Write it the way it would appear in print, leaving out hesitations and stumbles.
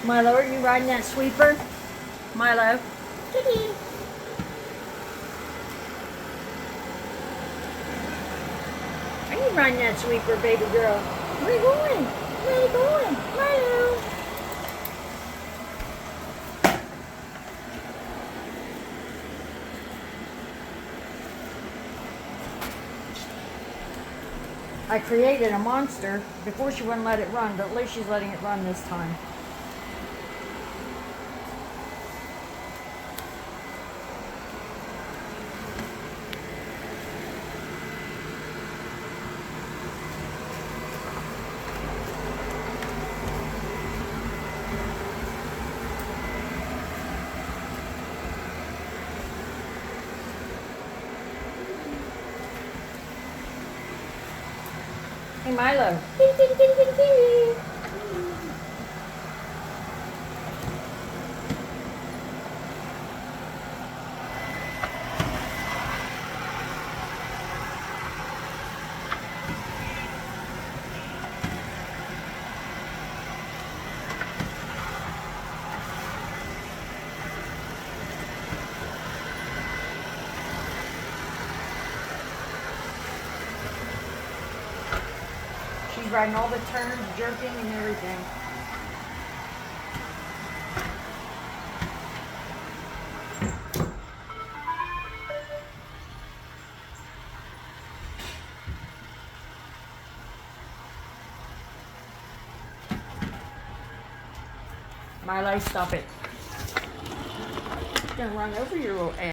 Milo, are you riding that sweeper? Milo. Kitty. Are you riding that sweeper, baby girl? Where are you going? Where are you going? Milo. I created a monster. Before she wouldn't let it run, but at least she's letting it run this time. Hey Milo. Kitty, kitty, kitty, kitty, kitty. She's riding all the turns, jerking and everything. Milo, stop it. She's gonna run over your little ass.